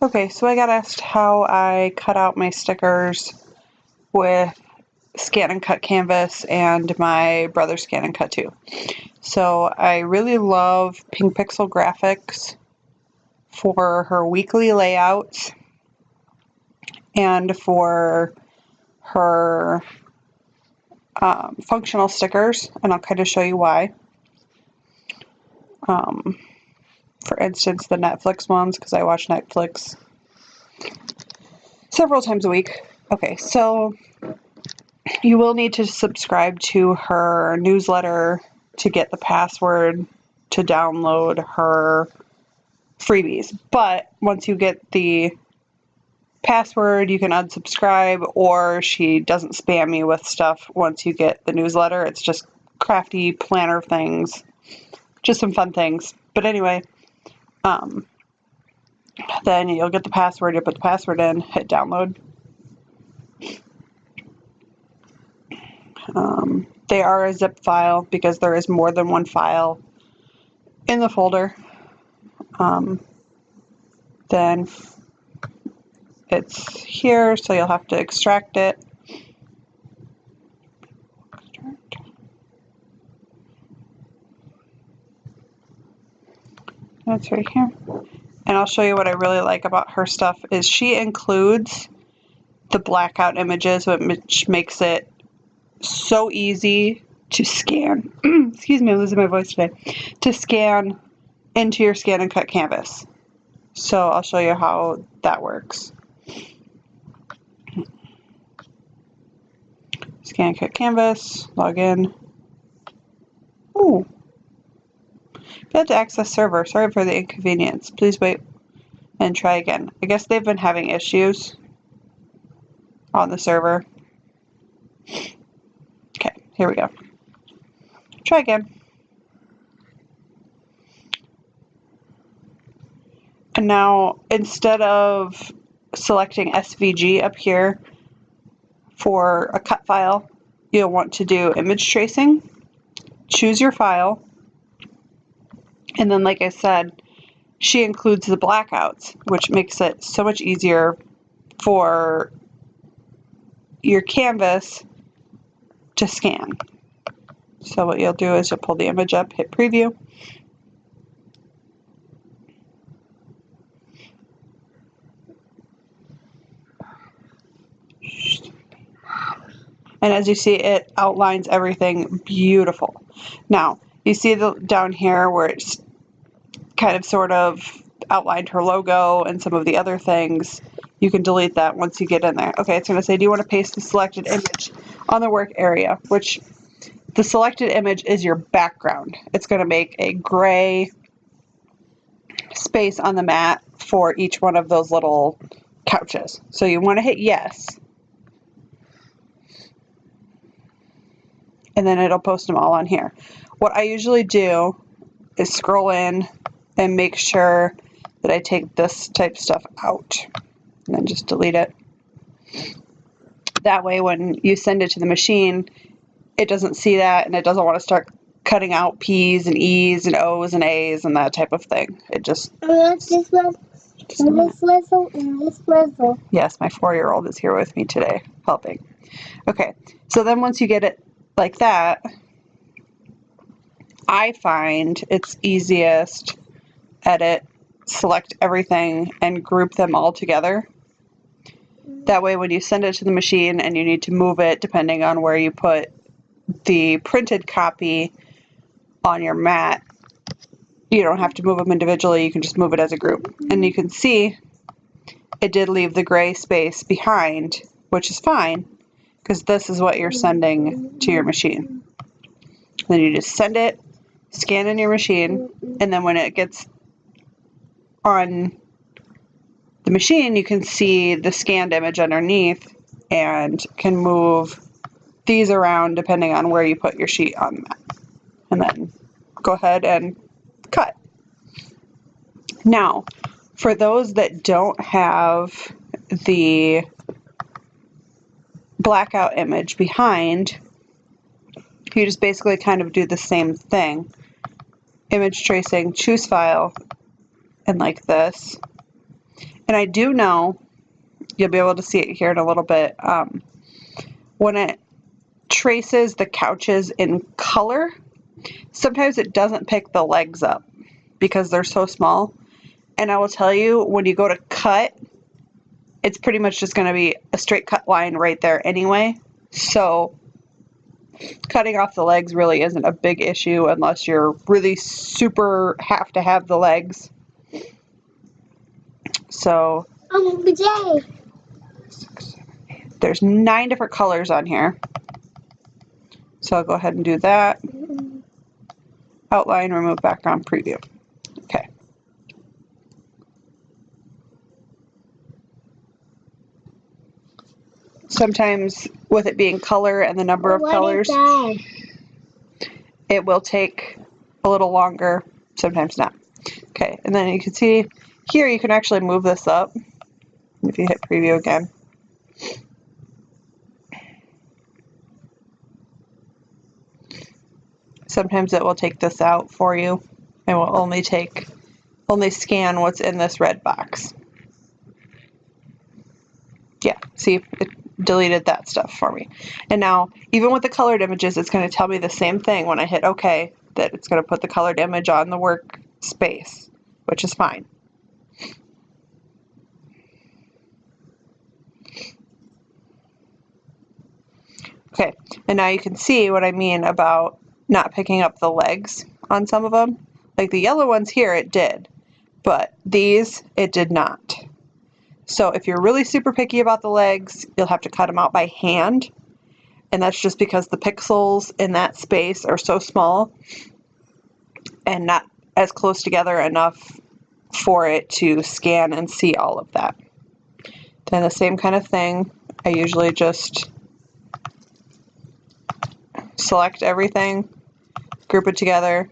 Okay, so I got asked how I cut out my stickers with ScanNcut canvas and my brother ScanNcut too. So I really love Pink Pixel Graphics for her weekly layouts and for her functional stickers, and I'll kind of show you why. For instance, the Netflix ones, because I watch Netflix several times a week. Okay, so you will need to subscribe to her newsletter to get the password to download her freebies. But once you get the password, you can unsubscribe, or she doesn't spam you with stuff once you get the newsletter. It's just crafty planner things, just some fun things. But anyway, then you'll get the password, you'll put the password in, hit download. They are a zip file because there is more than one file in the folder. Then it's here, so you'll have to extract it. That's right here. And I'll show you what I really like about her stuff is she includes the blackout images, which makes it so easy to scan. Excuse me, I'm losing my voice today. To scan into your ScanNcut canvas. So I'll show you how that works. ScanNcut canvas, log in. Ooh. Failed to access server. Sorry for the inconvenience. Please wait and try again. I guess they've been having issues on the server. Okay, here we go. Try again. And now, instead of selecting SVG up here for a cut file, you'll want to do image tracing. Choose your file. And then, like I said, she includes the blackouts, which makes it so much easier for your canvas to scan. So what you'll do is you'll pull the image up, hit preview. And as you see, it outlines everything beautiful. Now, you see down here where it's kind of sort of outlined her logo and some of the other things. You can delete that once you get in there. Okay, it's going to say, do you want to paste the selected image on the work area? Which the selected image is your background. It's going to make a gray space on the mat for each one of those little couches. So you want to hit yes. And then it'll post them all on here. What I usually do is scroll in and make sure that I take this type stuff out and then just delete it. That way when you send it to the machine, it doesn't see that and it doesn't want to start cutting out P's and E's and O's and A's and that type of thing. It just... This whistle and this whistle. Yes, my 4-year-old is here with me today, helping. Okay, so then once you get it like that, I find it's easiest, edit, select everything, and group them all together. That way when you send it to the machine and you need to move it, depending on where you put the printed copy on your mat, you don't have to move them individually, you can just move it as a group. And you can see it did leave the gray space behind, which is fine, because this is what you're sending to your machine. Then you just send it, scan in your machine, and then when it gets on the machine, you can see the scanned image underneath and can move these around depending on where you put your sheet on the mat. And then go ahead and cut. Now, for those that don't have the blackout image behind, you just basically kind of do the same thing. Image tracing, choose file, and like this. And I do know, you'll be able to see it here in a little bit, when it traces the couches in color, sometimes it doesn't pick the legs up because they're so small. And I will tell you, when you go to cut, it's pretty much just going to be a straight cut line right there anyway. So cutting off the legs really isn't a big issue unless you're really super have to have the legs. So there's 9 different colors on here. So I'll go ahead and do that. Outline, remove background, preview. Okay. Sometimes with it being color and the number of colors, it will take a little longer, sometimes not. Okay, and then you can see here you can actually move this up if you hit preview again. Sometimes it will take this out for you and will only scan what's in this red box. Yeah, see, it deleted that stuff for me. And now, even with the colored images, it's going to tell me the same thing when I hit OK, that it's going to put the colored image on the workspace, which is fine. Okay, and now you can see what I mean about not picking up the legs on some of them. Like the yellow ones here, it did, but these, it did not. So if you're really super picky about the legs, you'll have to cut them out by hand. And that's just because the pixels in that space are so small and not as close together enough for it to scan and see all of that. Then the same kind of thing, I usually just select everything, group it together,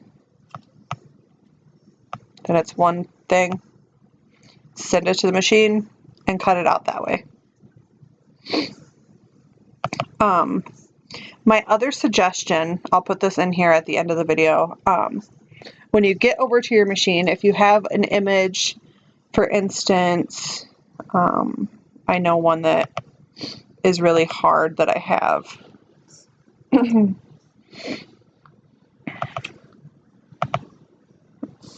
then it's one thing, send it to the machine, and cut it out that way. My other suggestion, I'll put this in here at the end of the video, when you get over to your machine, if you have an image, for instance, I know one that is really hard that I have. Let's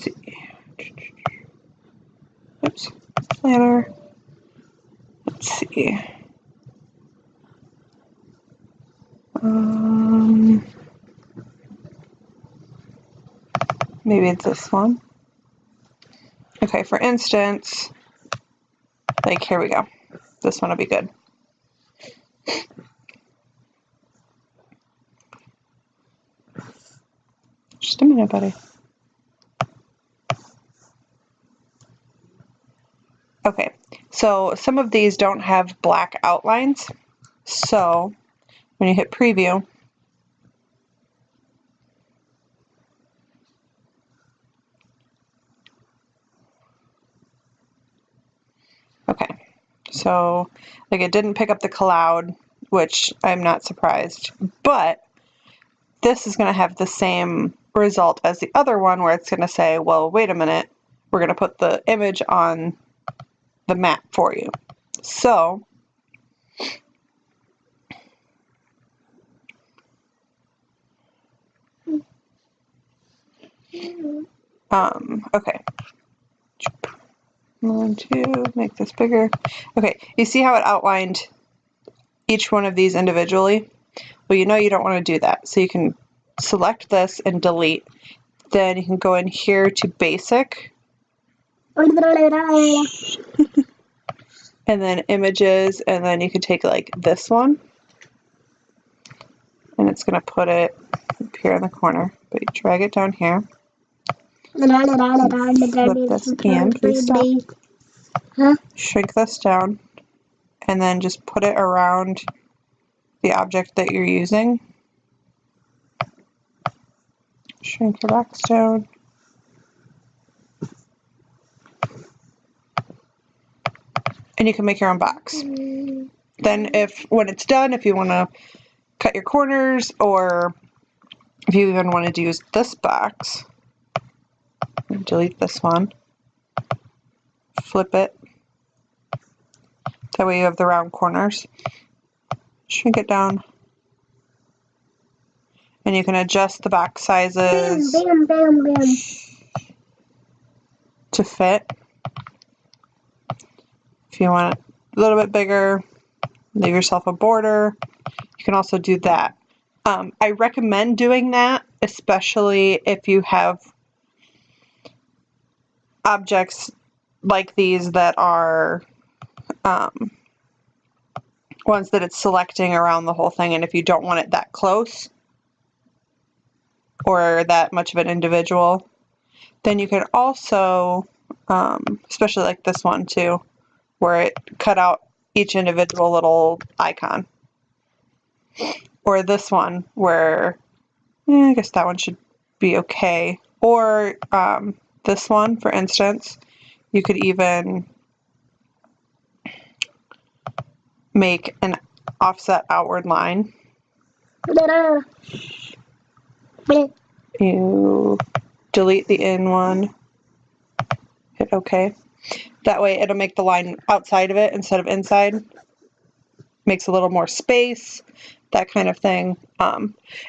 see. Oops, planner. Let's see. Maybe it's this one. Okay, for instance, like here we go. This one will be good. Just a minute, buddy. Okay, so some of these don't have black outlines. So when you hit preview, okay, so like it didn't pick up the cloud, which I'm not surprised, but this is going to have the same result as the other one where it's going to say, well, wait a minute, we're going to put the image on the map for you. So okay. I'm going to make this bigger. Okay, you see how it outlined each one of these individually? Well, you know you don't want to do that. So you can select this and delete. Then you can go in here to basic. And then images, and then you can take like this one. And it's going to put it up here in the corner. But you drag it down here. Flip this and please stop. Shrink this down. And then just put it around the object that you're using. Shrink your box down. And you can make your own box. Then when it's done, if you want to cut your corners, or if you even wanted to use this box, delete this one, flip it, That way you have the round corners. Shrink it down. And you can adjust the box sizes Bam, bam, bam, bam. to fit. If you want it a little bit bigger, leave yourself a border. You can also do that. I recommend doing that, especially if you have objects like these that are ones that it's selecting around the whole thing, and if you don't want it that close or that much of an individual, then you can also, especially like this one too, where it cut out each individual little icon. Or this one where, I guess that one should be okay. Or this one, for instance, you could even make an offset outward line. Da-da. Bam. You delete the in one, hit OK. That way it'll make the line outside of it instead of inside. Makes a little more space, that kind of thing.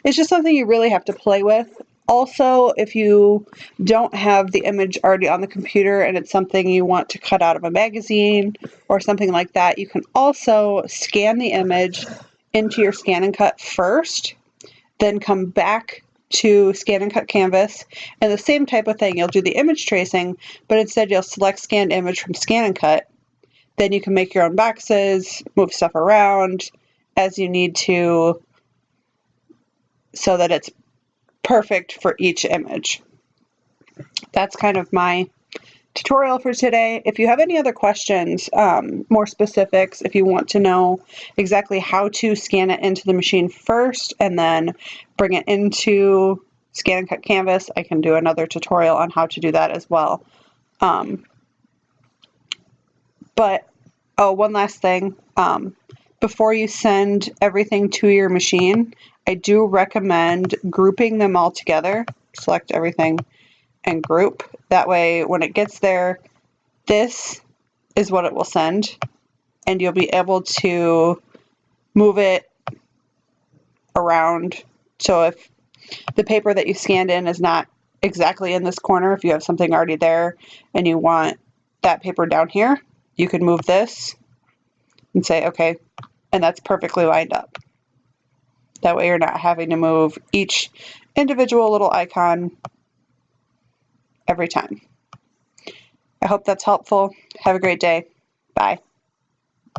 It's just something you really have to play with. Also, if you don't have the image already on the computer and it's something you want to cut out of a magazine or something like that, you can also scan the image into your ScanNcut first, then come back to ScanNcut Canvas, and the same type of thing. You'll do the image tracing, but instead you'll select scanned image from ScanNcut. Then you can make your own boxes, move stuff around as you need to so that it's perfect for each image. That's kind of my tutorial for today. If you have any other questions, more specifics, if you want to know exactly how to scan it into the machine first and then bring it into ScanNcut Canvas, I can do another tutorial on how to do that as well. But, oh, one last thing. Before you send everything to your machine, I do recommend grouping them all together. Select everything and group. That way, when it gets there, this is what it will send, and you'll be able to move it around. So if the paper that you scanned in is not exactly in this corner, if you have something already there and you want that paper down here, you can move this and say, okay, and that's perfectly lined up. That way you're not having to move each individual little icon every time. I hope that's helpful. Have a great day. Bye.